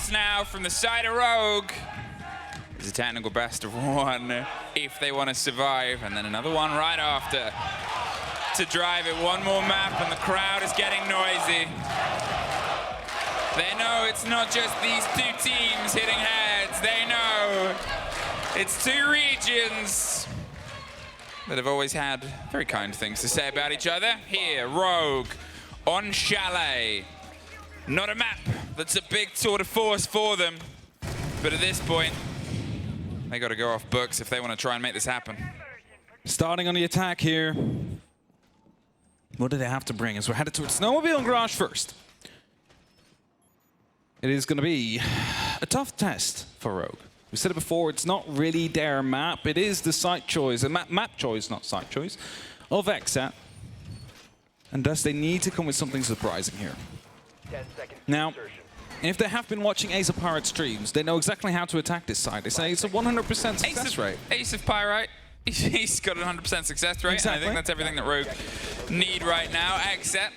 shots now from the side of Rogue. It's a technical best of one if they want to survive, and then another one right after to drive it one more map, and the crowd is getting noisy. They know it's not just these two teams hitting heads. They know it's two regions that have always had very kind things to say about each other. Here, Rogue on Chalet. Not a map that's a big tour de force for them, but at this point, they got to go off books if they want to try and make this happen. Starting on the attack here. What do they have to bring as we're headed towards Snowmobile and Garage first? It is going to be a tough test for Rogue. We said it before, it's not really their map. It is the site choice, a map choice, not site choice, of Xset. And thus they need to come with something surprising here. Now, if they have been watching Ace of Pirate streams, they know exactly how to attack this side. They say it's a 100% success rate. Ace of Pirate, he's got a 100% success rate. Exactly. And I think that's everything that Rogue need right now. Xset,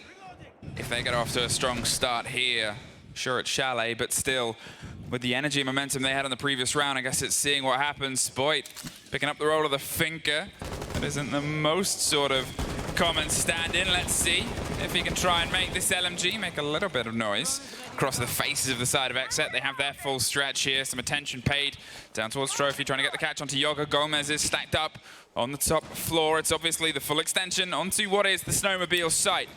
if they get off to a strong start here, sure it's Chalet, but still, with the energy and momentum they had in the previous round, I guess it's seeing what happens. Spoit picking up the role of the Finker. That isn't the most sort of common stand-in. Let's see if he can try and make this LMG make a little bit of noise across the faces of the side of Xset. They have their full stretch here. Some attention paid down towards Trophy, trying to get the catch onto Yoga. Gomez is stacked up on the top floor. It's obviously the full extension onto what is the Snowmobile site.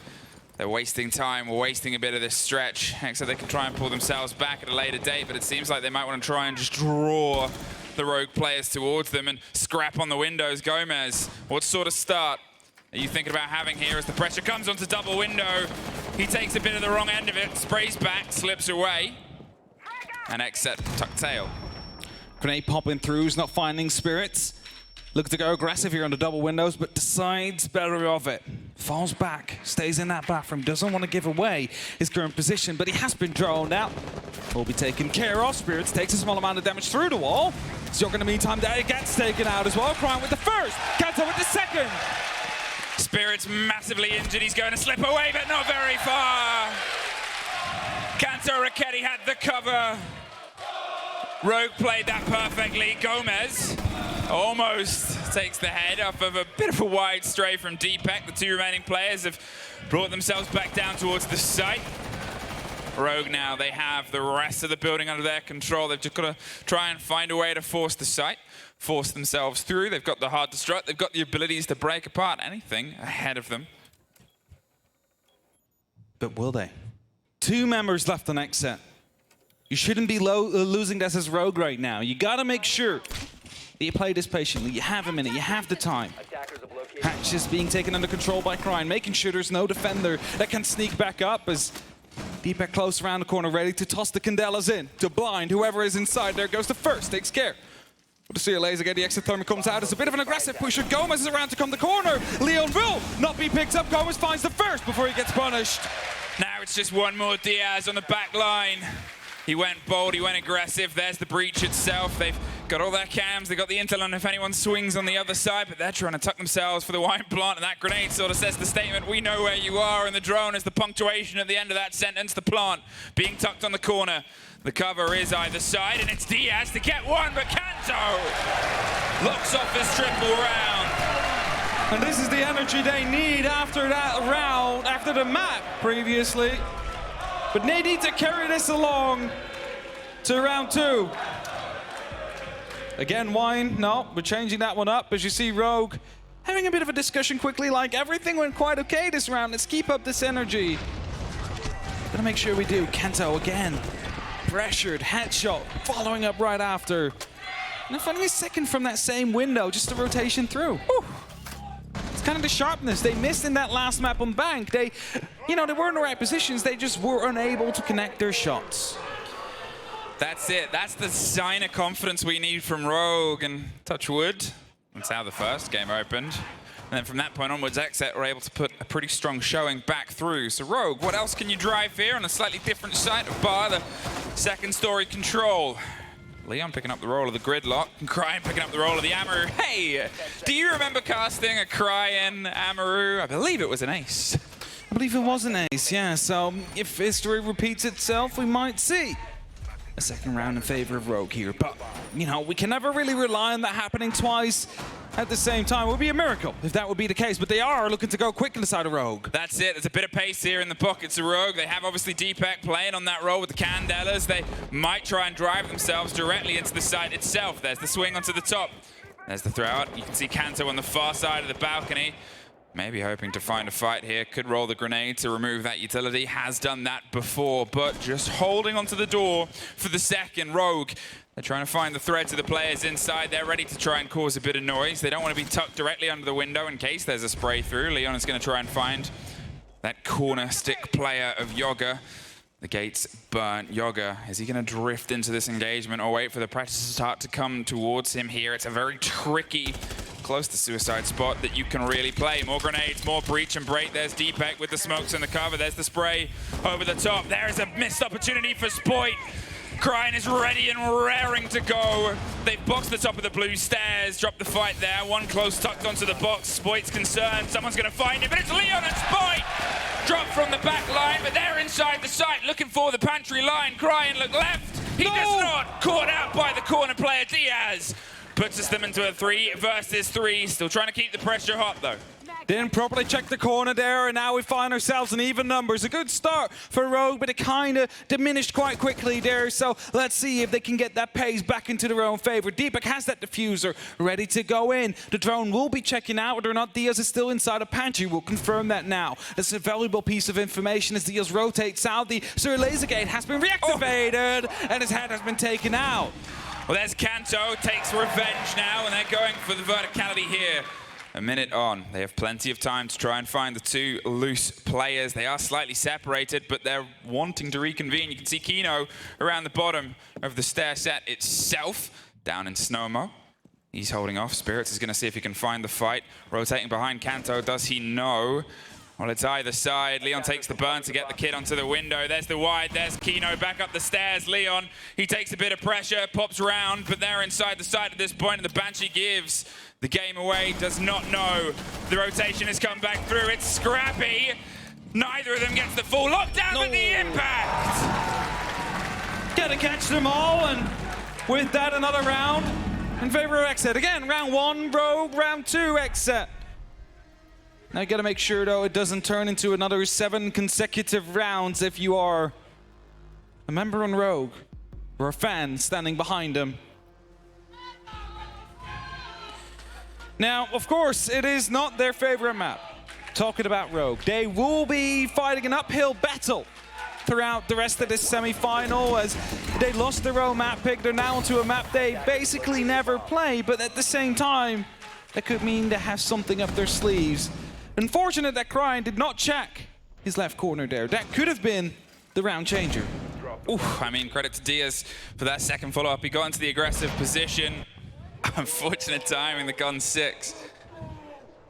They're wasting time, wasting a bit of this stretch. So they can try and pull themselves back at a later date, but it seems like they might want to try and just draw the Rogue players towards them and scrap on the windows. Gomez, what sort of start are you thinking about having here as the pressure comes onto double window? He takes a bit of the wrong end of it, sprays back, slips away, and Xset tuck tail. Grenade popping through, is not finding spirits. Looking to go aggressive here on the double windows, but decides better of it. Falls back, stays in that bathroom, doesn't want to give away his current position, but he has been droned out. Will be taken care of. Spirits takes a small amount of damage through the wall. Zog in the meantime, there gets taken out as well. Crime with the first, Kanto with the second. Spirit's massively injured. He's going to slip away, but not very far. Kanto Raketti had the cover. Rogue played that perfectly. Gomez almost takes the head off of a bit of a wide stray from Deepak. The two remaining players have brought themselves back down towards the site. Rogue now, they have the rest of the building under their control. They've just got to try and find a way to force the site, force themselves through. They've got the hard destruct. They've got the abilities to break apart anything ahead of them. But will they? Two members left on Xset. You shouldn't be losing this as Rogue right now. You got to make sure that you play this patiently. You have a minute. You have the time. Hatch is being taken under control by Crime, making sure there's no defender that can sneak back up as Deepak close around the corner, ready to toss the Candelas in to blind whoever is inside. There goes the first, takes care. With the CLAs again, the exothermic comes out. It's a bit of an aggressive pusher. Gomez is around to come the corner. Leon will not be picked up. Gomez finds the first before he gets punished. Now it's just one more Diaz on the back line. He went bold, he went aggressive. There's the breach itself. They've got all their cams, they've got the intel on if anyone swings on the other side, but they're trying to tuck themselves for the wine plant, and that grenade sort of says the statement, we know where you are, and the drone is the punctuation at the end of that sentence. The plant being tucked on the corner. The cover is either side, and it's Diaz to get one, but Kanto locks off his triple round. And this is the energy they need after that round, after the map previously. But they need to carry this along to round two. Again, wine, no, we're changing that one up. As you see Rogue having a bit of a discussion quickly, like everything went quite okay this round. Let's keep up this energy. Gotta make sure we do. Kanto again, pressured, headshot, following up right after. And finding a second from that same window, just a rotation through. Whew. It's kind of the sharpness. They missed in that last map on Bank. They were in the right positions. They just were unable to connect their shots. That's it. That's the sign of confidence we need from Rogue. And touch wood, that's how the first game opened. And then from that point onwards, Xset were able to put a pretty strong showing back through. So Rogue, what else can you drive here on a slightly different site of bar, the second story control? Leon picking up the role of the gridlock, and Cryan picking up the role of the Amaru. Hey, do you remember casting a Cryan Amaru? I believe it was an ace. I believe it was an ace, yeah. So if history repeats itself, we might see a second round in favor of Rogue here. But, you know, we can never really rely on that happening twice at the same time. It would be a miracle if that would be the case, but they are looking to go quick inside of Rogue. That's it. There's a bit of pace here in the pockets of Rogue. They have obviously Deepak playing on that role with the Candelas. They might try and drive themselves directly into the site itself. There's the swing onto the top. There's the throw out. You can see Kanto on the far side of the balcony. Maybe hoping to find a fight here. Could roll the grenade to remove that utility. Has done that before, but just holding onto the door for the second. Rogue, they're trying to find the threads of the players inside. They're ready to try and cause a bit of noise. They don't want to be tucked directly under the window in case there's a spray through. Leon is going to try and find that corner stick player of Yoga. The gate's burnt. Yoga, is he going to drift into this engagement or wait for the pressure to start to come towards him here? It's a very tricky, close to suicide spot that you can really play. More grenades, more breach and break. There's Deepak with the smokes in the cover. There's the spray over the top. There is a missed opportunity for Spoit. Cryin is ready and raring to go. They've boxed the top of the blue stairs, dropped the fight there. One close tucked onto the box. Spoit's concerned. Someone's going to find him, but it's Leon and Spoit. Dropped from the back line, but they're inside the site looking for the pantry line. Cryin look left. He does not. Caught out by the corner player, Diaz. Puts us them into a 3 versus 3. Still trying to keep the pressure hot, though. Didn't properly check the corner there, and now we find ourselves in even numbers. A good start for Rogue, but it kind of diminished quite quickly there. So let's see if they can get that pace back into their own favor. Deepak has that diffuser ready to go in. The drone will be checking out whether or not Diaz is still inside a pantry. We'll confirm that now. It's a valuable piece of information as Diaz rotates out. The Sir Laser Gate has been reactivated, and his head has been taken out. Well, there's Kanto, takes revenge now, and they're going for the verticality here. A minute on. They have plenty of time to try and find the two loose players. They are slightly separated, but they're wanting to reconvene. You can see Kino around the bottom of the stair set itself, down in Snowmo. He's holding off. Spirits is going to see if he can find the fight. Rotating behind Kanto. Does he know? Well, it's either side. Leon takes the burn to get the kid onto the window. There's the wide. There's Kino back up the stairs. Leon, he takes a bit of pressure, pops around, but they're inside the site at this point, and the Banshee gives the game away. Does not know. The rotation has come back through. It's scrappy. Neither of them gets the full lockdown, but the impact. Gotta catch them all, and with that, another round in favor of Xset. Again, round 1, Rogue, round 2, Xset. Now you gotta make sure, though, it doesn't turn into another 7 consecutive rounds if you are a member on Rogue or a fan standing behind them. Now, of course, it is not their favorite map. Talking about Rogue, they will be fighting an uphill battle throughout the rest of this semi-final as they lost their own map pick. They're now onto a map they basically never play, but at the same time, that could mean they have something up their sleeves. Unfortunate that Cryin did not check his left corner there. That could have been the round changer. Oof, I mean, credit to Diaz for that second follow-up. He got into the aggressive position. Unfortunate timing, the gun 6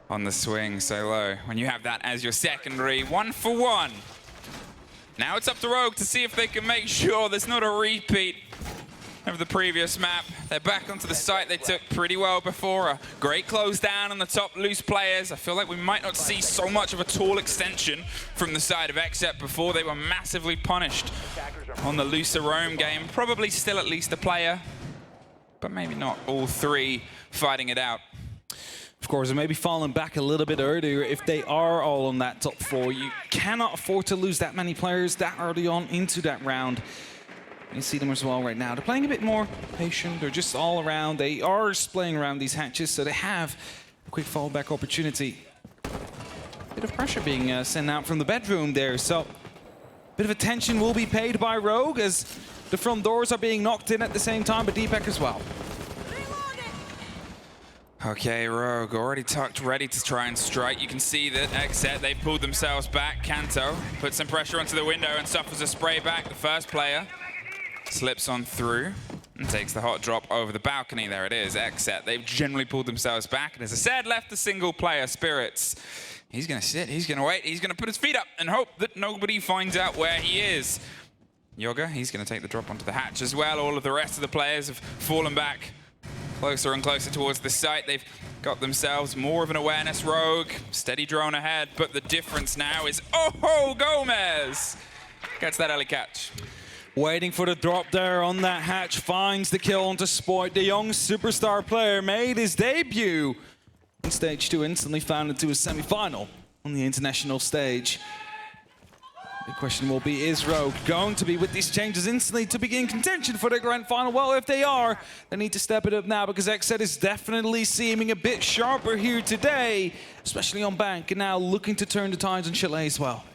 on the swing so low. When you have that as your secondary, 1 for 1. Now it's up to Rogue to see if they can make sure there's not a repeat of the previous map. They're back onto the site they took pretty well before. A great close down on the top loose players. I feel like we might not see so much of a tall extension from the side of Xset before. They were massively punished on the looser roam game. Probably still at least a player, but maybe not all 3 fighting it out. Of course, and maybe falling back a little bit earlier if they are all on that top 4. You cannot afford to lose that many players that early on into that round. You see them as well right now. They're playing a bit more patient. They're just all around. They are playing around these hatches, so they have a quick fallback opportunity. Bit of pressure being sent out from the bedroom there, so bit of attention will be paid by Rogue as the front doors are being knocked in at the same time, but Deepak as well. Okay, Rogue already tucked, ready to try and strike. You can see that Xset, they pulled themselves back. Kanto puts some pressure onto the window and suffers a spray back. The first player slips on through and takes the hot drop over the balcony. There it is, Xset. They've generally pulled themselves back. And as I said, left the single player, Spirits. He's going to sit, he's going to wait, he's going to put his feet up and hope that nobody finds out where he is. Yoga, he's going to take the drop onto the hatch as well. All of the rest of the players have fallen back closer and closer towards the site. They've got themselves more of an awareness. Rogue, steady drone ahead, but the difference now is, oh, Gomez gets that early catch. Waiting for the drop there on that hatch, finds the kill onto Spoit. The young superstar player made his debut in stage 2, instantly found into a semi-final on the international stage. The question will be, is Rogue going to be with these changes instantly to begin contention for the grand final? Well, if they are, they need to step it up now because Xset is definitely seeming a bit sharper here today, especially on Bank, and now looking to turn the tides on Chalet as well.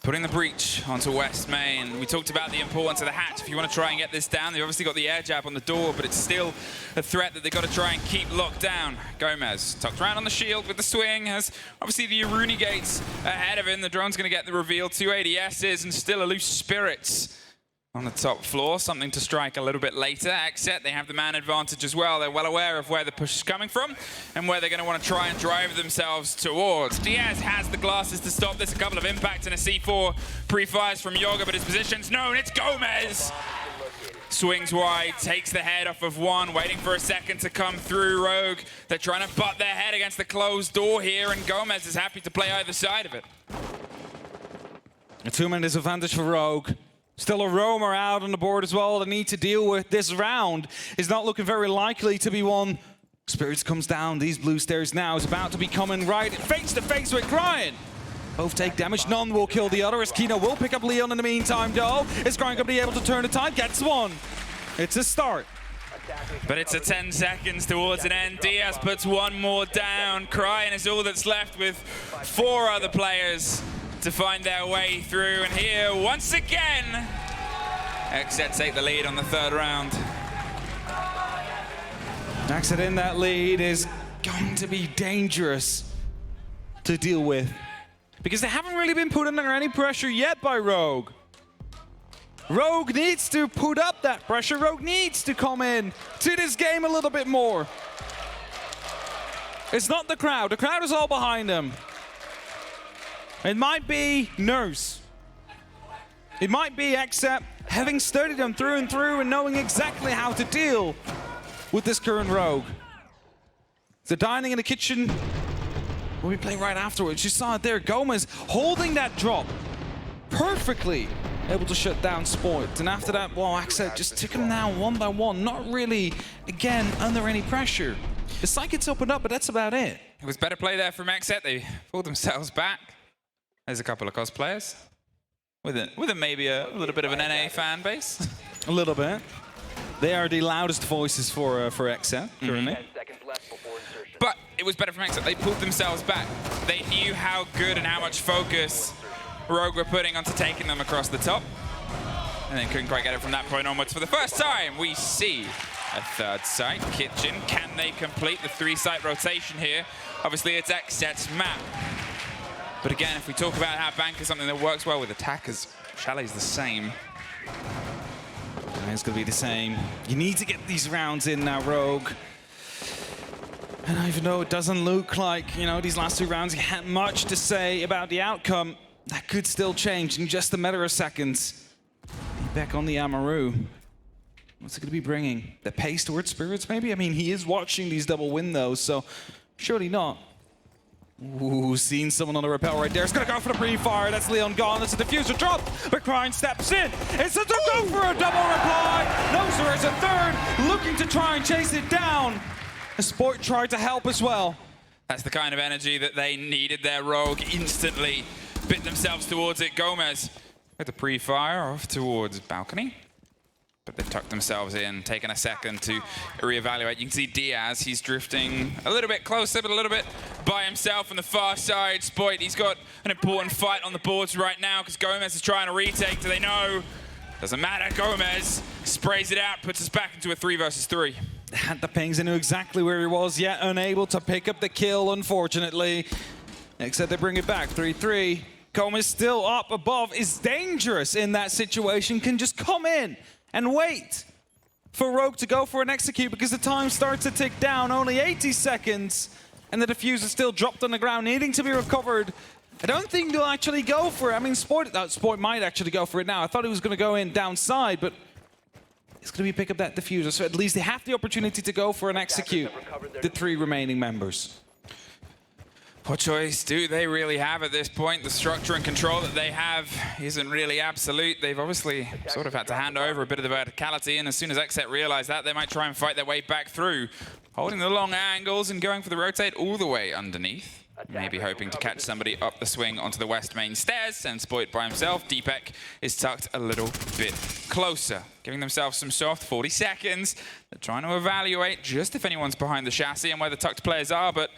Putting the breach onto West Main. We talked about the importance of the hatch. If you want to try and get this down, they've obviously got the air jab on the door, but it's still a threat that they've got to try and keep locked down. Gomez tucked around on the shield with the swing, has obviously the Aruni gates ahead of him. The drone's going to get the reveal, 2 ADSs, and still a loose Spirits on the top floor, something to strike a little bit later. Xset, they have the man advantage as well. They're well aware of where the push is coming from and where they're going to want to try and drive themselves towards. Diaz has the glasses to stop this. A couple of impacts and a C4 pre-fires from Yoga, but his position's known. It's Gomez. Swings wide, takes the head off of one, waiting for a second to come through. Rogue, they're trying to butt their head against the closed door here, and Gomez is happy to play either side of it. A 2-man disadvantage for Rogue. Still a roamer out on the board as well. They need to deal with this round. Is not looking very likely to be won. Spirits comes down. These blue stairs now is about to be coming right face to face with Cryin. Both take damage. None will kill the other as Kino will pick up Leon in the meantime though. Is Cryin going to be able to turn the tide? Gets one. It's a start. But it's a 10 seconds towards an end. Diaz puts one more down. Cryin is all that's left with 4 other players to find their way through, and here once again Xset take the lead on the 3rd round. Xset in that lead is going to be dangerous to deal with because they haven't really been put under any pressure yet by Rogue. Rogue needs to put up that pressure. Rogue needs to come in to this game a little bit more. It's not the crowd is all behind them. It might be Nurse. It might be Xset having studied them through and through and knowing exactly how to deal with this current Rogue. The dining in the kitchen will be playing right afterwards. You saw it there, Gomez holding that drop perfectly, able to shut down Spoit. And after that, well, Xset just took him down one by one, not really, again, under any pressure. The side gets opened up, but that's about it. It was better play there from Xset. They pulled themselves back. There's a couple of cosplayers with maybe a little bit of an NA fan base. A little bit. They are the loudest voices for Xset currently. But it was better from Xset. They pulled themselves back. They knew how good and how much focus Rogue were putting onto taking them across the top. And then couldn't quite get it from that point onwards. For the first time, we see a 3rd site, Kitchen. Can they complete the 3-site rotation here? Obviously, it's Xset's map. But again, if we talk about how Bank is something that works well with attackers, Chalet's the same. It's going to be the same. You need to get these rounds in now, Rogue. And even though it doesn't look like, you know, these last 2 rounds, you had much to say about the outcome, that could still change in just a matter of seconds. Back on the Amaru. What's it going to be bringing? The pace towards Spirits, maybe? I mean, he is watching these double windows, so surely not. Ooh, seeing someone on the rappel right there. It's gonna go for the pre-fire. That's Leon gone. It's a diffuser drop, but Cryin steps in. It's a go for a double reply. No, sir, it's a 3rd. Looking to try and chase it down. A Sport tried to help as well. That's the kind of energy that they needed. Their Rogue instantly bit themselves towards it. Gomez with the pre-fire off towards balcony. But they've tucked themselves in, taken a second to reevaluate. You can see Diaz, he's drifting a little bit closer, but a little bit by himself on the far side. Spoit, he's got an important fight on the boards right now because Gomez is trying to retake. Do they know? Doesn't matter. Gomez sprays it out, puts us back into a 3 versus 3. Had the pings, and knew exactly where he was, yet unable to pick up the kill, unfortunately. Except they bring it back, 3-3. Gomez still up above, is dangerous in that situation, can just come in and wait for Rogue to go for an execute because the time starts to tick down, only 80 seconds, and the diffuser still dropped on the ground, needing to be recovered. I don't think they'll actually go for it. I mean, Spoit might actually go for it now. I thought he was going to go in downside, but it's going to be pick up that diffuser, so at least they have the opportunity to go for an execute, the 3 remaining members. What choice do they really have at this point? The structure and control that they have isn't really absolute. They've obviously sort of had to hand over a bit of the verticality, and as soon as Xset realize that, they might try and fight their way back through, holding the long angles and going for the rotate all the way underneath. Maybe hoping to catch somebody up the swing onto the west main stairs, and Spoit by himself. Deepek is tucked a little bit closer, giving themselves some soft 40 seconds. They're trying to evaluate just if anyone's behind the chassis and where the tucked players are, but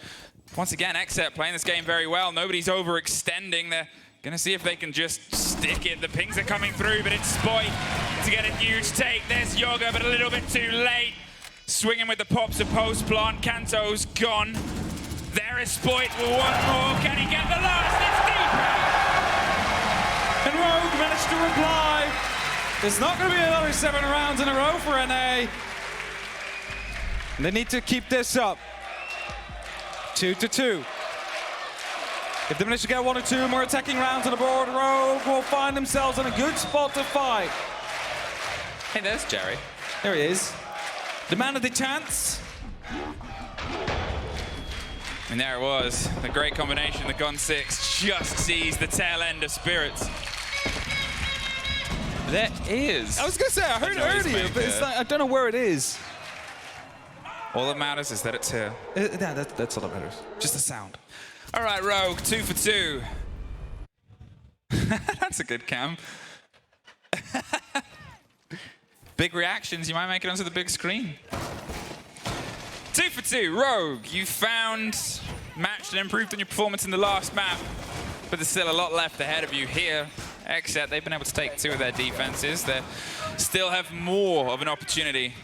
once again, Xset playing this game very well. Nobody's overextending. They're going to see if they can just stick it. The pings are coming through, but it's Spoit to get a huge take. There's Yoga, but a little bit too late. Swinging with the pops of post plant. Kanto's gone. There is Spoit with one more. Can he get the last? It's deep. And Rogue managed to reply. There's not going to be another 7 rounds in a row for NA. They need to keep this up. 2-2. If they manage to get 1 or 2 more attacking rounds on the board, Rogue will find themselves in a good spot to fight. Hey, there's Jerry. There he is. Demanded the chance. And there it was. The great combination. The Gun 6 just sees the tail end of Spirits. There is. I was going to say, I heard it earlier, but it's like, I don't know where it is. All that matters is that it's here. Yeah, that's all that matters. Just the sound. All right, Rogue, 2 for 2. That's a good cam. Big reactions. You might make it onto the big screen. 2 for 2. Rogue, you found, matched and improved on your performance in the last map, but there's still a lot left ahead of you here. Xset, they've been able to take 2 of their defenses. They still have more of an opportunity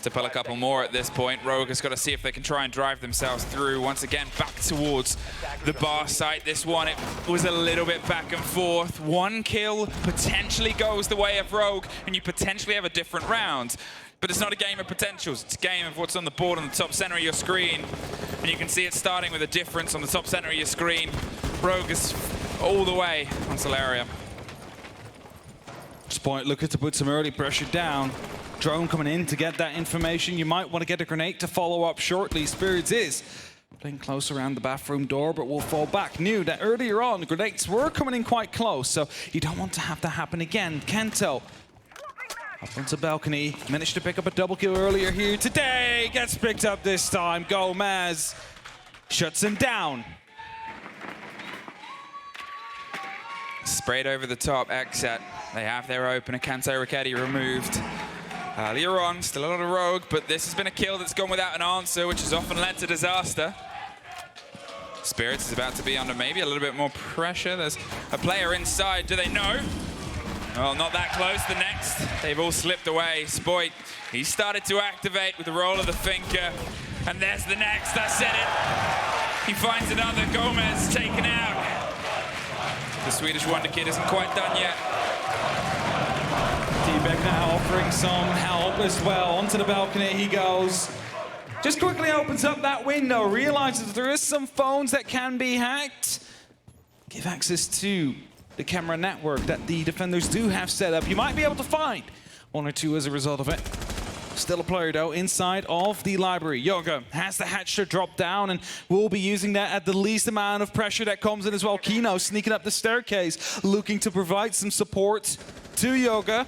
to pull a couple more at this point. Rogue has got to see if they can try and drive themselves through. Once again, back towards the bar site. This one, it was a little bit back and forth. 1 kill potentially goes the way of Rogue, and you potentially have a different round. But it's not a game of potentials. It's a game of what's on the board on the top center of your screen. And you can see it starting with a difference on the top center of your screen. Rogue is all the way on Solaria. Spoit looking to put some early pressure down. Drone coming in to get that information. You might want to get a grenade to follow up shortly. Spirits is playing close around the bathroom door, but will fall back. Knew that earlier on, the grenades were coming in quite close, so you don't want to have that happen again. Kento up onto balcony. Managed to pick up a double kill earlier here today. Gets picked up this time. Gomez shuts him down. Sprayed over the top, Xset. They have their opener, Kanto Ricchetti removed. Earlier on, still a lot of Rogue, but this has been a kill that's gone without an answer, which has often led to disaster. Spirits is about to be under maybe a little bit more pressure. There's a player inside. Do they know? Well, not that close. The next, they've all slipped away. Spoit, he started to activate with the roll of the finger. And there's the next, I said it. He finds another. Gomez taken out. The Swedish Wonder Kid isn't quite done yet. Deepek now offering some help as well. Onto the balcony he goes. Just quickly opens up that window, realizes that there is some phones that can be hacked. Give access to the camera network that the defenders do have set up. You might be able to find 1 or 2 as a result of it. Still a player though inside of the library. Yoga has the hatch to drop down and will be using that at the least amount of pressure that comes in as well. Kino sneaking up the staircase, looking to provide some support to Yoga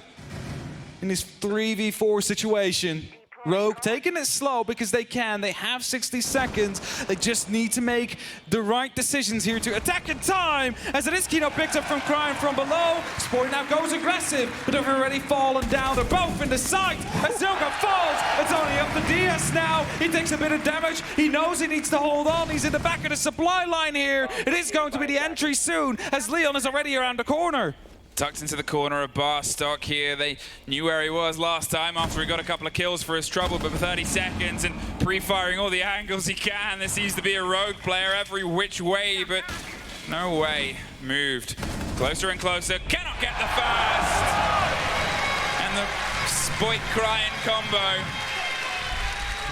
in this 3v4 situation. Rogue taking it slow because they can. They have 60 seconds. They just need to make the right decisions here to attack in time. As it is, Kino picked up from Crime from below. Spoit now goes aggressive, but they've already fallen down. They're both in the sight. As Yoga falls, it's only up to DS now. He takes a bit of damage. He knows he needs to hold on. He's in the back of the supply line here. It is going to be the entry soon, as Leon is already around the corner. Tucked into the corner of bar stock here. They knew where he was last time after he got a couple of kills for his trouble, but for 30 seconds and pre-firing all the angles he can. There seems to be a Rogue player every which way, but no way. Moved closer and closer. Cannot get the first. And the Spoit Cryin combo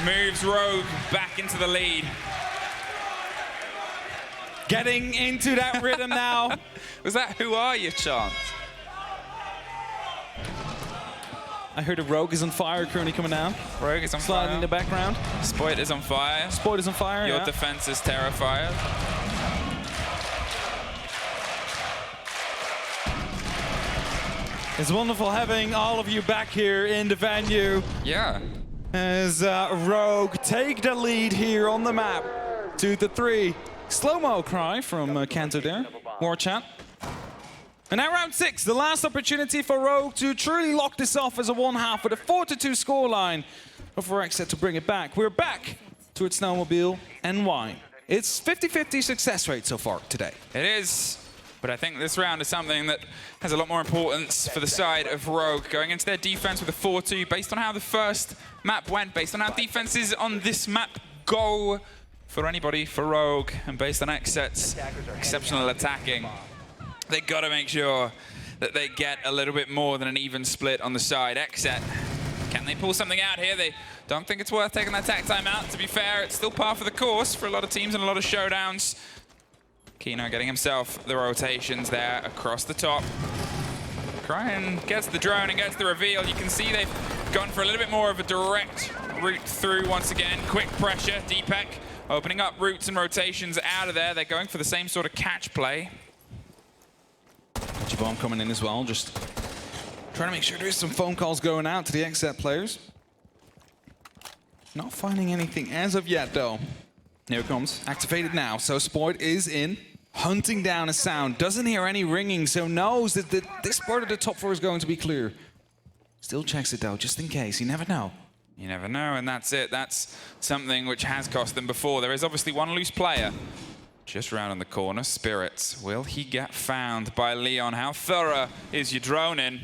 moves Rogue back into the lead. Getting into that rhythm now. Was that "Who Are You" chant? I heard a Rogue is on fire currently coming down. Rogue is on Sliding fire. in the background. Spoit is on fire. Spoit is on fire, Your yeah. defense is terrified. It's wonderful having all of you back here in the venue. Yeah. As Rogue take the lead here on the map. 2-3. Slow-mo cry from Kanto there. War chat. And now round 6, the last opportunity for Rogue to truly lock this off as a 1-half with a 4-2 scoreline. For Xset to bring it back. We're back towards Snowmobile and wine. It's 50-50 success rate so far today. It is. But I think this round is something that has a lot more importance for the side of Rogue. Going into their defense with a 4-2, based on how the first map went, based on how defenses on this map go for anybody for Rogue, and based on Xset's exceptional attacking, they got to make sure that they get a little bit more than an even split on the side. Xset, can they pull something out here? They don't think it's worth taking that attack time out. To be fair, it's still par for the course for a lot of teams and a lot of showdowns. Kino getting himself the rotations there across the top. Cryan gets the drone and gets the reveal. You can see they've gone for a little bit more of a direct route through once again. Quick pressure, Deepek opening up routes and rotations out of there. They're going for the same sort of catch play. Bomb coming in as well, just trying to make sure there's some phone calls going out to the Xset players. Not finding anything as of yet, though. Here it comes, activated now. So Spoit is in, hunting down a sound. Doesn't hear any ringing, so knows that this part of the top floor is going to be clear. Still checks it, though, just in case. You never know. You never know, and that's it. That's something which has cost them before. There is obviously one loose player. Just round in the corner, Spirits. Will he get found by Leon? How thorough is your drone in?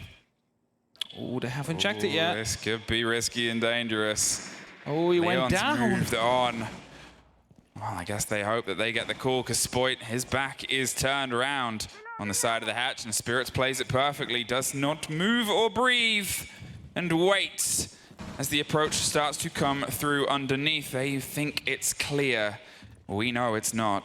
Oh, they haven't checked it yet. This could be risky and dangerous. Oh, he went down. Moved on. Well, I guess they hope that they get the call, because Spoit, his back is turned around on the side of the hatch, and Spirits plays it perfectly. Does not move or breathe, and waits as the approach starts to come through underneath. They think it's clear. We know it's not.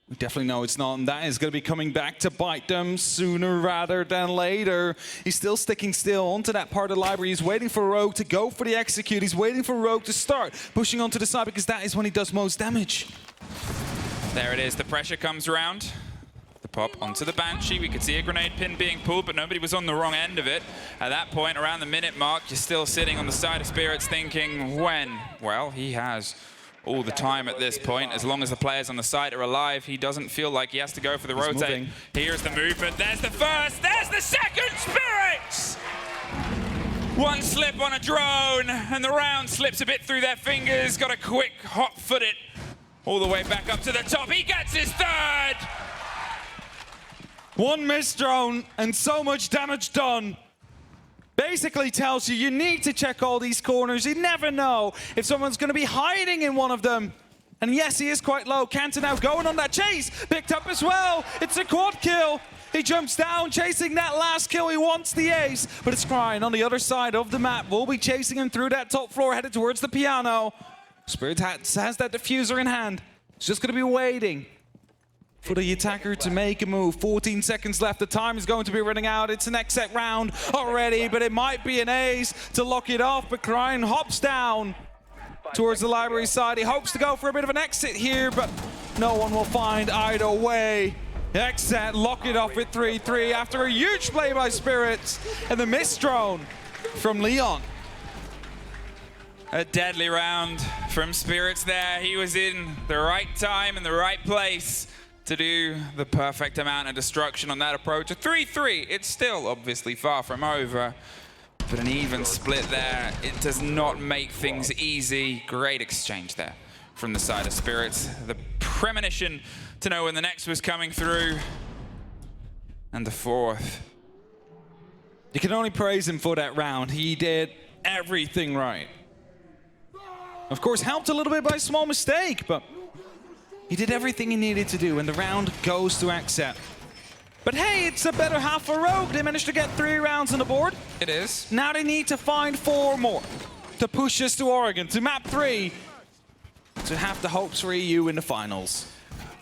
We definitely know it's not, and that is going to be coming back to bite them sooner rather than later. He's still sticking still onto that part of the library. He's waiting for Rogue to go for the execute. He's waiting for Rogue to start pushing onto the side, because that is when he does most damage. There it is. The pressure comes around. The pop onto the Banshee. We could see a grenade pin being pulled, but nobody was on the wrong end of it. At that point, around the minute mark, you're still sitting on the side of Spirits thinking, when? Well, he has all the time at this point. As long as the players on the site are alive, he doesn't feel like he has to go for the rotate. Here's the movement. There's the first. There's the second. Spirits! One slip on a drone, and the round slips a bit through their fingers. Got a quick hot foot it all the way back up to the top. He gets his third! One missed drone, and so much damage done. Basically tells you you need to check all these corners. You never know if someone's going to be hiding in one of them. And yes, he is quite low. Kanto now going on that chase. Picked up as well. It's a quad kill. He jumps down, chasing that last kill. He wants the ace, but it's Cryan on the other side of the map. We'll be chasing him through that top floor, headed towards the piano. Spirit has that diffuser in hand. He's just going to be waiting for the attacker to make a move. 14 seconds left. The time is going to be running out. It's an Xset round already, but it might be an ace to lock it off. But Cryan hops down towards the library side. He hopes to go for a bit of an exit here, but no one will find either way. Xset lock it off with 3-3 after a huge play by Spirits and the missed drone from Leon. A deadly round from Spirits there. He was in the right time and the right place to do the perfect amount of destruction on that approach. A 3-3, it's still obviously far from over, but an even split there. It does not make things easy. Great exchange there from the side of Spirits. The premonition to know when the next was coming through. And the fourth. You can only praise him for that round. He did everything right. Of course, helped a little bit by a small mistake, but he did everything he needed to do, and the round goes to Xset. But hey, it's a better half for Rogue. They managed to get 3 rounds on the board. It is. Now they need to find 4 more to push us to Oregon, to map 3, to have the hopes for EU in the finals.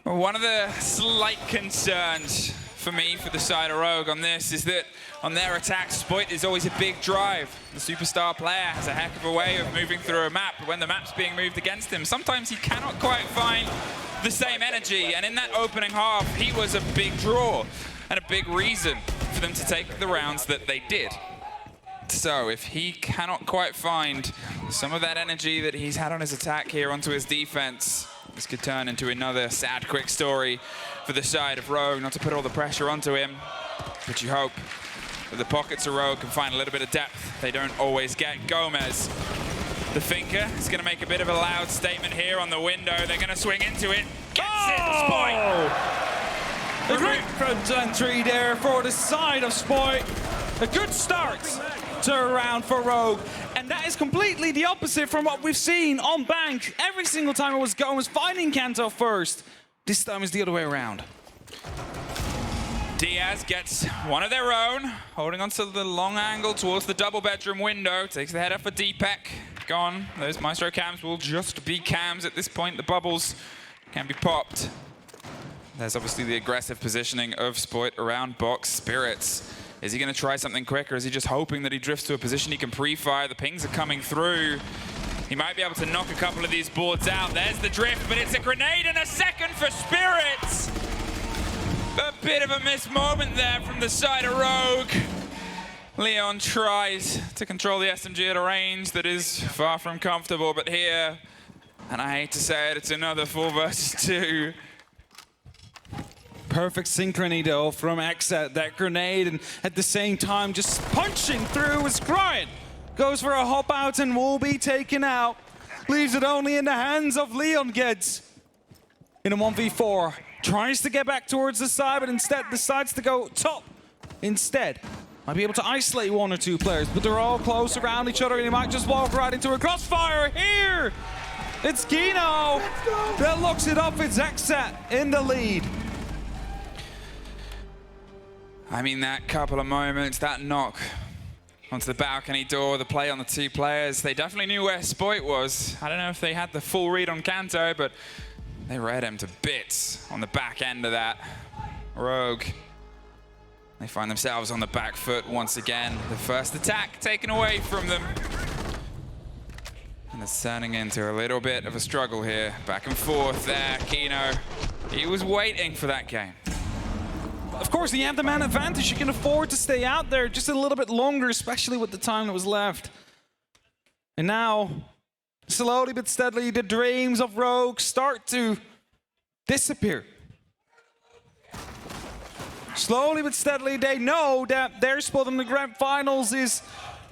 One of the slight concerns for me for the side of Rogue on this is that on their attack, Spoit is always a big drive. The superstar player has a heck of a way of moving through a map, but when the map's being moved against him, sometimes he cannot quite find the same energy. And in that opening half, he was a big draw and a big reason for them to take the rounds that they did. So if he cannot quite find some of that energy that he's had on his attack here onto his defense, this could turn into another sad, quick story for the side of Rogue, not to put all the pressure onto him, but you hope that the pockets of Rogue can find a little bit of depth they don't always get. Gomez, the thinker, is going to make a bit of a loud statement here on the window. They're going to swing into it. Gets it, Spoit! A great front entry there for the side of Spoit. A good start to a round for Rogue. And that is completely the opposite from what we've seen on Bank. Every single time it was Gomez finding Kanto first. This time is the other way around. Diaz gets one of their own, holding onto the long angle towards the double bedroom window. Takes the head up for Deepak. Gone. Those Maestro cams will just be cams at this point. The bubbles can be popped. There's obviously the aggressive positioning of Spoit around box. Spirits. Is he going to try something quick, or is he just hoping that he drifts to a position he can pre-fire? The pings are coming through. He might be able to knock a couple of these boards out. There's the drift, but it's a grenade and a second for Spirits. A bit of a missed moment there from the side of Rogue. Leon tries to control the SMG at a range that is far from comfortable, but here, and I hate to say it, it's another 4 versus 2. Perfect synchrony though from Xset, that grenade, and at the same time just punching through as Crying goes for a hop out and will be taken out. Leaves it only in the hands of Leon Geds in a 1v4. Tries to get back towards the side, but instead decides to go top instead. Might be able to isolate 1 or 2 players, but they're all close around each other, and he might just walk right into a crossfire here. It's Kino that looks it up. It's Xset in the lead. I mean, that couple of moments, that knock onto the balcony door, the play on the 2 players, they definitely knew where Spoit was. I don't know if they had the full read on Kanto, but they read him to bits on the back end of that. Rogue, they find themselves on the back foot once again. The first attack taken away from them. And it's turning into a little bit of a struggle here. Back and forth there, Kino. He was waiting for that game. Of course, you have the man advantage. You can afford to stay out there just a little bit longer, especially with the time that was left. And now, slowly but steadily, the dreams of Rogue start to disappear. Slowly but steadily, they know that their spot in the grand finals is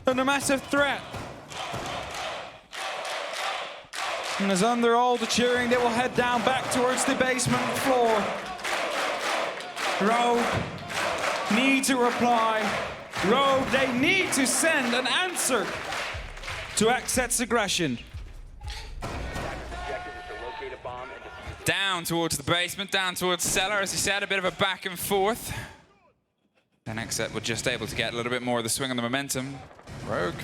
a massive threat. And as under all the cheering, they will head down back towards the basement floor. Rogue need to reply. Rogue, they need to send an answer to Xset's aggression. Down towards the basement, down towards cellar, as he said, a bit of a back and forth. And Xset were just able to get a little bit more of the swing on the momentum. Rogue,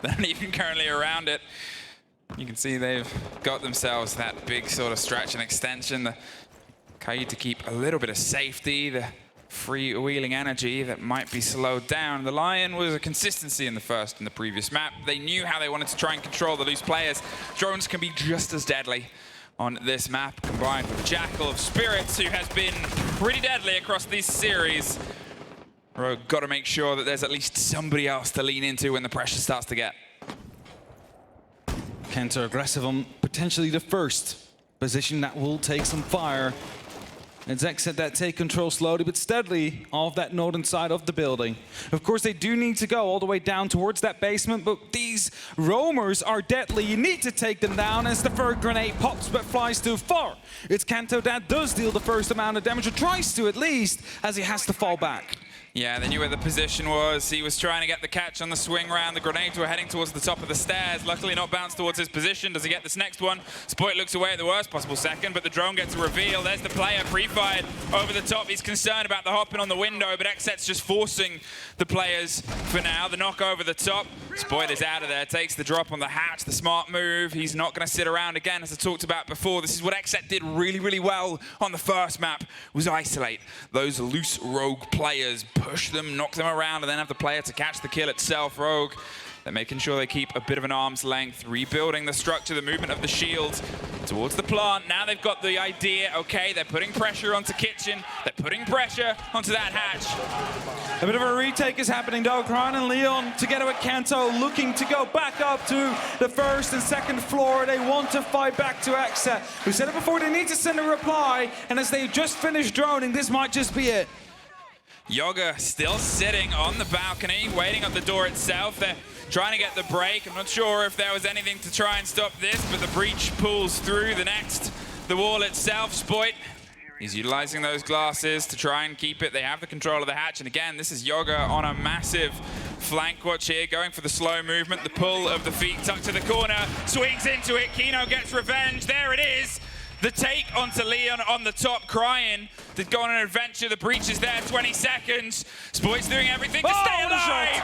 they're not even currently around it. You can see they've got themselves that big sort of stretch and extension. The Kaid to keep a little bit of safety, the freewheeling energy that might be slowed down. The Lion was a consistency in the first and the previous map. They knew how they wanted to try and control the loose players. Drones can be just as deadly on this map, combined with the Jackal of Spirits, who has been pretty deadly across this series. Rogue got to make sure that there's at least somebody else to lean into when the pressure starts to get. Kanto aggressive on potentially the first position that will take some fire. It's Xset that take control slowly but steadily of that northern side of the building. Of course, they do need to go all the way down towards that basement, but these roamers are deadly. You need to take them down as the third grenade pops but flies too far. It's Kanto that does deal the first amount of damage, or tries to at least, as he has to fall back. Yeah, they knew where the position was. He was trying to get the catch on the swing round. The grenades were heading towards the top of the stairs. Luckily not bounced towards his position. Does he get this next one? Spoit looks away at the worst possible second, but the drone gets a reveal. There's the player pre-fired over the top. He's concerned about the hopping on the window, but Xset's just forcing the players for now. The knock over the top. Spoit is out of there, takes the drop on the hatch. The smart move. He's not going to sit around again, as I talked about before. This is what Xset did really, really well on the first map, was isolate those loose Rogue players. Push them, knock them around, and then have the player to catch the kill itself. Rogue They're making sure they keep a bit of an arm's length, rebuilding the structure, the movement of the shield towards the plant. Now they've got the idea, okay, they're putting pressure onto Kitchen, they're putting pressure onto that hatch. A bit of a retake is happening though. Cryan and Leon together with Kanto looking to go back up to the first and second floor. They want to fight back to Xset. We said it before, they need to send a reply, and as they just finished droning, this might just be it. Yoga still sitting on the balcony, waiting at the door itself. They're trying to get the break. I'm not sure if there was anything to try and stop this, but the breach pulls through the wall itself. Spoit, he's utilizing those glasses to try and keep it. They have the control of the hatch, and again, this is Yoga on a massive flank watch here, going for the slow movement, the pull of the feet tucked to the corner, swings into it. Kino gets revenge. There it is. The take onto Leon on the top. Cryan to go on an adventure. The breach is there, 20 seconds. Spoit's doing everything to stay alive.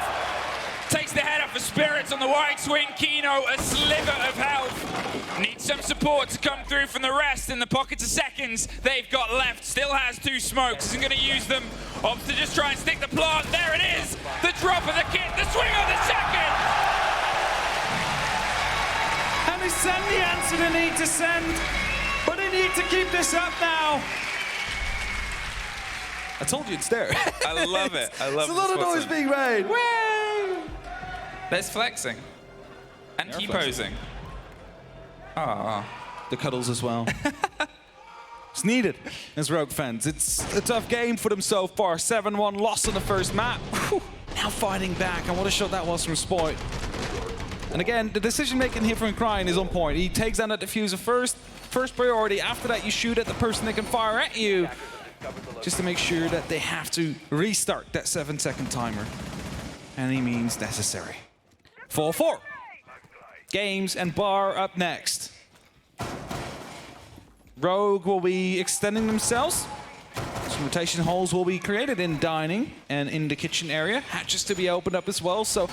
Takes the head up for Spirits on the wide swing. Kino, a sliver of health. Needs some support to come through from the rest in the pockets of seconds they've got left. Still has 2 smokes. Isn't going to use them. Opts to just try and stick the plant. There it is. The drop of the kit. The swing on the second. And they send the answer they need to send. But they need to keep this up now. I told you it's there. I love it. I love it. It's a lot of noise being made. Way! There's flexing. And T-posing. Ah. The cuddles as well. It's needed as Rogue fans. It's a tough game for them so far. 7-1 loss on the first map. Whew. Now fighting back, and what a shot that was from Spoit. And again, the decision-making here from Cryan is on point. He takes down that diffuser first priority. After that, you shoot at the person that can fire at you, just to make sure that they have to restart that 7-second timer. Any means necessary. 4-4. Games and Bar up next. Rogue will be extending themselves. Some rotation holes will be created in dining and in the kitchen area. Hatches to be opened up as well. So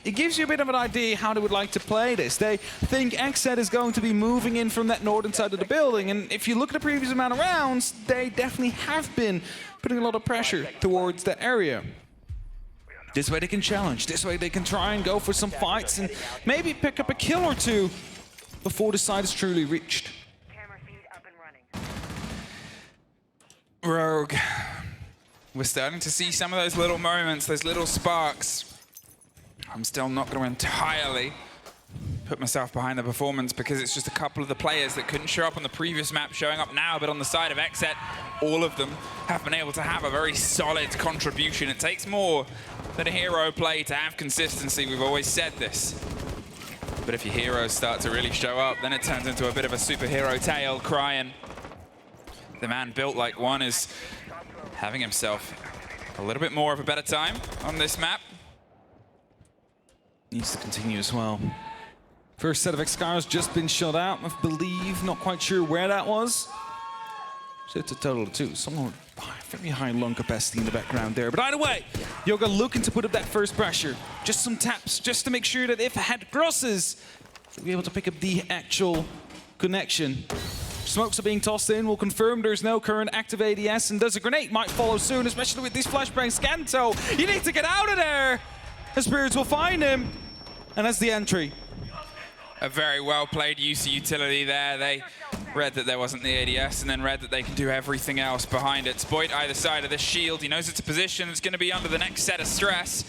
it gives you a bit of an idea how they would like to play this. They think Xset is going to be moving in from that northern side of the building, and if you look at the previous amount of rounds, they definitely have been putting a lot of pressure towards that area. This way they can challenge, this way they can try and go for some fights and maybe pick up a kill or two before the side is truly reached. Rogue, we're starting to see some of those little moments, those little sparks. I'm still not going to entirely put myself behind the performance because it's just a couple of the players that couldn't show up on the previous map showing up now, but on the side of Xset, all of them have been able to have a very solid contribution. It takes more than a hero play to have consistency. We've always said this. But if your heroes start to really show up, then it turns into a bit of a superhero tale. Cryan, the man built like one, is having himself a little bit more of a better time on this map. Needs to continue as well. First set of Excars just been shot out, I believe. Not quite sure where that was. So it's a total of 2. Someone with very high lung capacity in the background there. But either way, Yoga looking to put up that first pressure. Just some taps, just to make sure that if a head crosses, we'll be able to pick up the actual connection. Smokes are being tossed in. We'll confirm there's no current active ADS, and does a grenade might follow soon, especially with these flashbangs. Scanto, you need to get out of there! The Spirits will find him, and that's the entry. A very well played use of utility there. They read that there wasn't the ADS and then read that they can do everything else behind it. Spoit either side of the shield. He knows it's a position that's going to be under the next set of stress.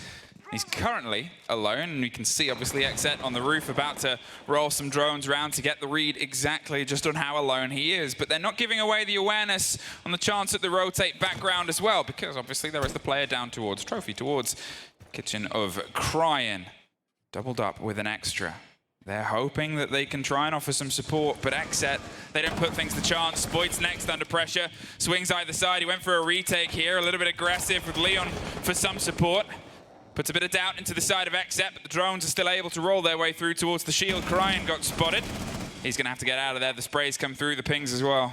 He's currently alone, and we can see obviously Xset on the roof about to roll some drones around to get the read exactly just on how alone he is. But they're not giving away the awareness on the chance at the rotate background as well, because obviously there is the player down towards Trophy, towards kitchen of Cryan. Doubled up with an extra. They're hoping that they can try and offer some support, but Xset, they don't put things to chance. Spoit's next under pressure. Swings either side. He went for a retake here, a little bit aggressive with Leon for some support. Puts a bit of doubt into the side of Xset, but the drones are still able to roll their way through towards the shield. Cryan got spotted. He's going to have to get out of there. The sprays come through, the pings as well.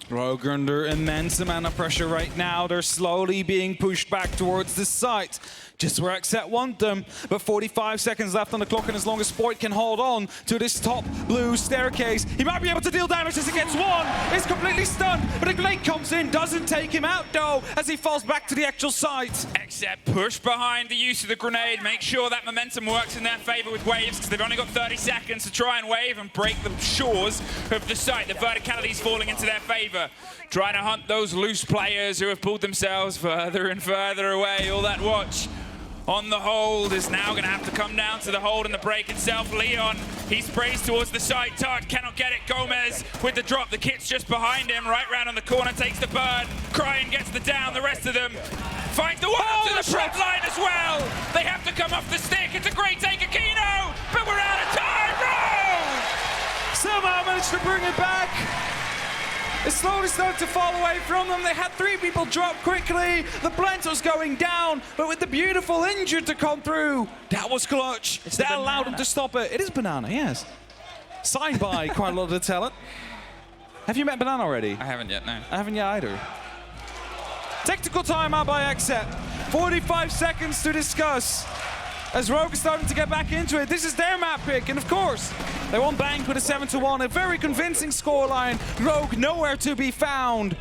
Rogue under immense amount of pressure right now. They're slowly being pushed back towards the site. Just where Xset want them, but 45 seconds left on the clock, and as long as Spoit can hold on to this top blue staircase, he might be able to deal damage as he gets one. He's completely stunned, but a grenade comes in, doesn't take him out though, as he falls back to the actual site. Xset push behind the use of the grenade, make sure that momentum works in their favor with waves, because they've only got 30 seconds to try and wave and break the shores of the site. The verticality is falling into their favor. Trying to hunt those loose players who have pulled themselves further and further away. All that watch on the hold is now going to have to come down to the hold and the break itself. Leon, he sprays towards the side. Tart cannot get it. Gomez with the drop. The kit's just behind him. Right round on the corner, takes the burn. Cryin gets the down. The rest of them finds the wall to the front line as well. They have to come off the stick. It's a great take, Aquino, but we're out of time. Rogue Somehow managed to bring it back. It slowly started to fall away from them. They had 3 people drop quickly. The Blento's going down, but with the beautiful injured to come through, that was clutch. That allowed him to stop it. It is Banana, yes. Signed by quite a lot of the talent. Have you met Banana already? I haven't yet, no. I haven't yet either. Technical timeout by Xset. 45 seconds to discuss. As Rogue is starting to get back into it, this is their map pick, and of course, they won Bank with a 7-1, a very convincing scoreline. Rogue nowhere to be found.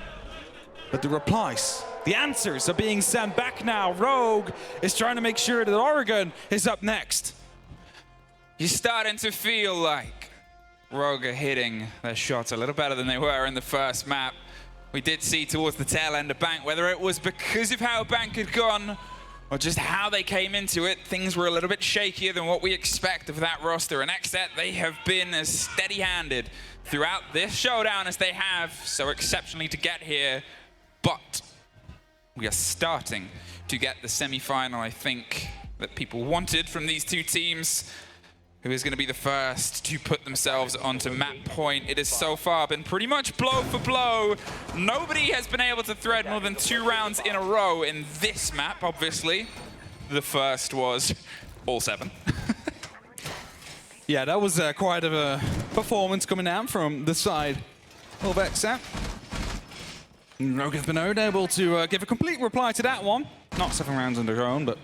But the replies, the answers are being sent back now. Rogue is trying to make sure that Oregon is up next. You're starting to feel like Rogue are hitting their shots a little better than they were in the first map. We did see towards the tail end of Bank, whether it was because of how Bank had gone, or just how they came into it, things were a little bit shakier than what we expect of that roster. And Xset, they have been as steady-handed throughout this showdown as they have so exceptionally to get here. But we are starting to get the semi-final, I think, that people wanted from these two teams. Who is going to be the first to put themselves onto map point. It has so far been pretty much blow for blow. Nobody has been able to thread more than 2 rounds in a row in this map, obviously. The first was all 7. Yeah, that was quite a performance coming out from the side of Xset. Rogue has been unable to give a complete reply to that one. Not 7 rounds on their own, but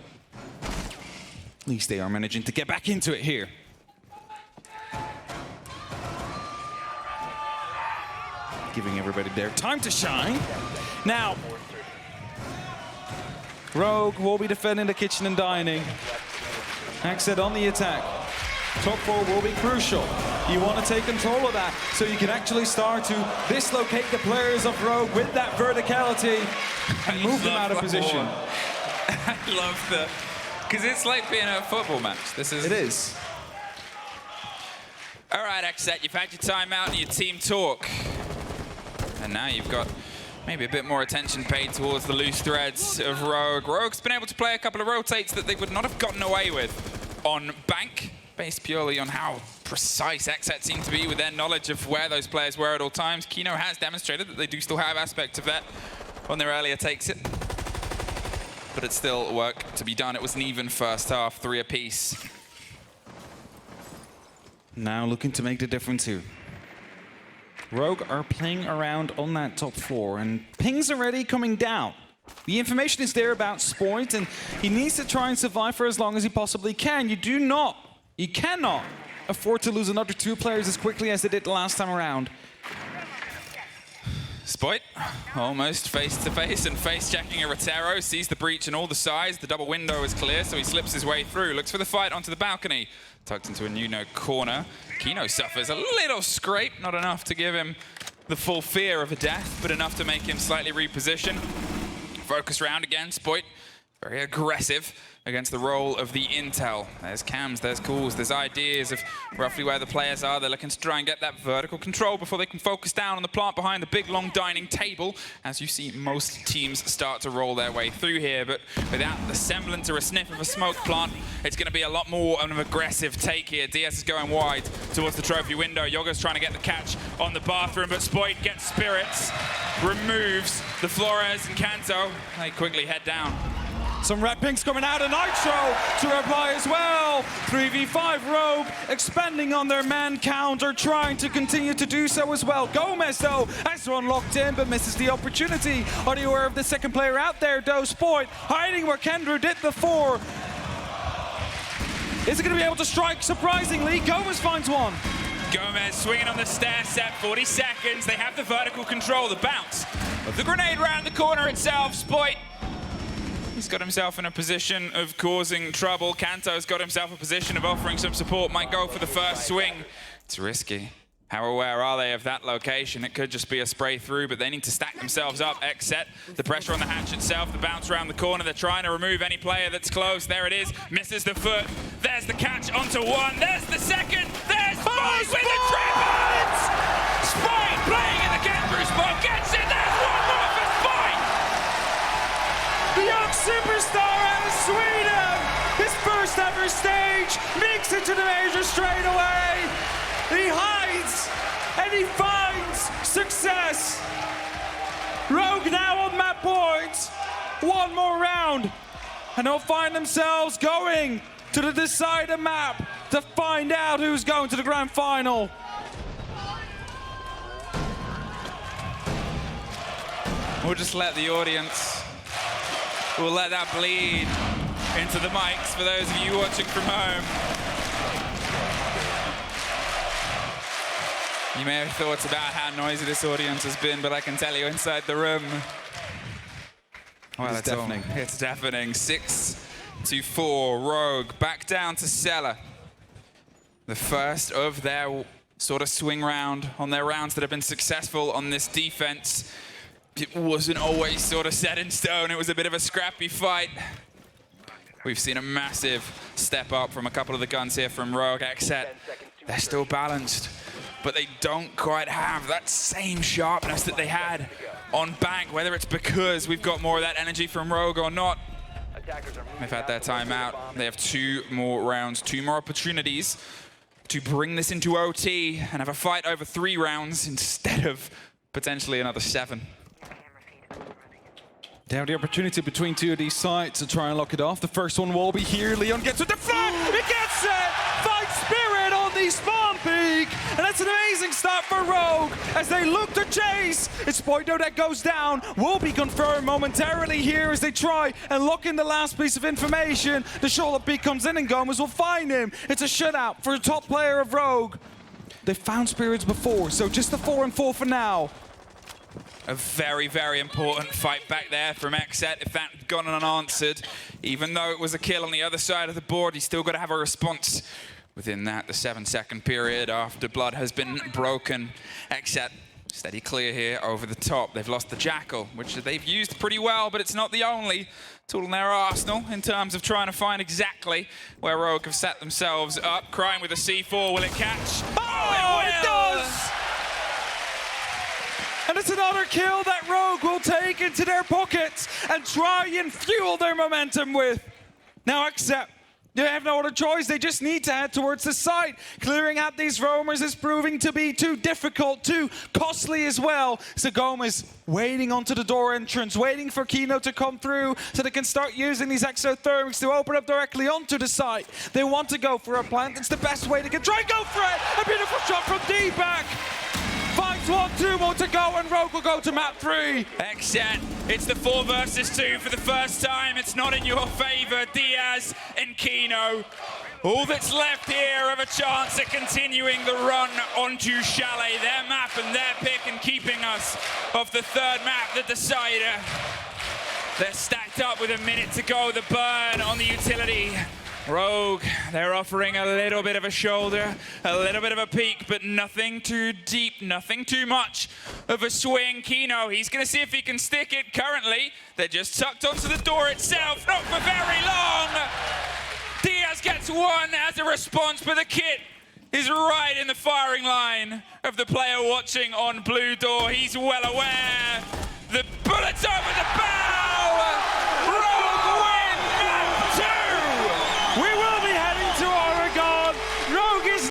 at least they are managing to get back into it here. Giving everybody their time to shine. Now, Rogue will be defending the kitchen and dining. Xset on the attack. Top 4 will be crucial. You want to take control of that so you can actually start to dislocate the players of Rogue with that verticality and move them out of position. I love the... Because it's like being a football match. It is. All right, Xset, you've had your timeout and your team talk. And now you've got maybe a bit more attention paid towards the loose threads of Rogue. Rogue's been able to play a couple of rotates that they would not have gotten away with on Bank, based purely on how precise Xset seem to be with their knowledge of where those players were at all times. Kino has demonstrated that they do still have aspects of that on their earlier takes it. But it's still work to be done. It was an even first half, 3 apiece. Now looking to make the difference here. Rogue are playing around on that top 4, and ping's already coming down. The information is there about Spoit, and he needs to try and survive for as long as he possibly can. You cannot afford to lose another 2 players as quickly as they did the last time around. Spoit, almost face-to-face and face-checking a Rotero, sees the breach on all the sides. The double window is clear, so he slips his way through. Looks for the fight onto the balcony. Tucked into a Nuno corner. Kino suffers a little scrape, not enough to give him the full fear of a death, but enough to make him slightly reposition. Focus round again, Spoit, very aggressive against the role of the intel. There's cams, there's calls, there's ideas of roughly where the players are. They're looking to try and get that vertical control before they can focus down on the plant behind the big, long dining table. As you see, most teams start to roll their way through here, but without the semblance or a sniff of a smoke plant, it's going to be a lot more of an aggressive take here. DS is going wide towards the trophy window. Yoga's trying to get the catch on the bathroom, but Spoit gets spirits, removes the Flores and Kanto. They quickly head down Some red pinks coming out of Nitro to reply as well. 3v5 Rogue expanding on their man count, or trying to continue to do so as well. Gomez, though, has one locked in, but misses the opportunity. Are you aware of the second player out there, though? Spoit hiding where Kendra did before. Is it going to be able to strike? Surprisingly, Gomez finds one. Gomez swinging on the stair set, 40 seconds. They have the vertical control, the bounce of the grenade round the corner itself. Spoit, he's got himself in a position of causing trouble. Kanto's got himself a position of offering some support. Might go for the first swing. It's risky. How aware are they of that location? It could just be a spray through, but they need to stack themselves up. Xset, the pressure on the hatch itself, the bounce around the corner. They're trying to remove any player that's close. There it is. Misses the foot. There's the catch onto one. There's the second. There's Spoit with the triplets! Spoit playing in the get-through spot. Gets it. There's one more for Spoit! The young superstar out of Sweden! His first ever stage! Makes it to the major straight away! He hides and he finds success. Rogue now on map points. One more round and they'll find themselves going to the decider map to find out who's going to the grand final. We'll just let the audience, we'll let that bleed into the mics for those of you watching from home. You may have thoughts about how noisy this audience has been, but I can tell you inside the room, well, it's deafening. It's deafening. 6-4, Rogue back down to Cellar. The first of their sort of swing round on their rounds that have been successful on this defense. It wasn't always sort of set in stone. It was a bit of a scrappy fight. We've seen a massive step up from a couple of the guns here from Rogue. Xset, they're still balanced, but they don't quite have that same sharpness that they had on Bank, whether it's because we've got more of that energy from Rogue or not. They've had their time out. They have 2 more rounds, 2 more opportunities to bring this into OT and have a fight over 3 rounds instead of potentially another 7. They have the opportunity between 2 of these sites to try and lock it off. The first one will be here. Leon gets with the flag. It gets it. Fight Spirit on the spawn peak. And that's an amazing start for Rogue as they look to chase. It's Spoito that goes down. Will be confirmed momentarily here as they try and lock in the last piece of information. The shoulder peak comes in and Gomez will find him. It's a shutout for the top player of Rogue. They found Spirits before, so just the 4 and 4 for now. A very, very important fight back there from Xset. If that had gone unanswered, even though it was a kill on the other side of the board, he's still got to have a response within that, the 7-second period after blood has been broken. Xset, steady clear here over the top. They've lost the Jackal, which they've used pretty well, but it's not the only tool in their arsenal in terms of trying to find exactly where Rogue have set themselves up. Crying with a C4, will it catch? Oh, it does! And it's another kill that Rogue will take into their pockets and try and fuel their momentum with. Now Xset, they have no other choice. They just need to head towards the site. Clearing out these roamers is proving to be too difficult, too costly as well. So Gomez waiting onto the door entrance, waiting for Kino to come through so they can start using these exothermics to open up directly onto the site. They want to go for a plant. It's the best way to get. Try and go for it! A beautiful shot from D-back. Finds 1, 2 more to go, and Rogue will go to map 3. Xset, it's the 4 versus 2 for the first time. It's not in your favor, Diaz and Kino. All that's left here of a chance at continuing the run onto Chalet, their map and their pick, and keeping us off the 3rd map, the decider. They're stacked up with a minute to go, the burn on the utility. Rogue, they're offering a little bit of a shoulder, a little bit of a peek, but nothing too deep, nothing too much of a swing. Kino, he's going to see if he can stick it. Currently, they're just tucked onto the door itself, not for very long. Diaz gets one as a response, but the kit is right in the firing line of the player watching on Blue Door. He's well aware. The bullet's over the bow!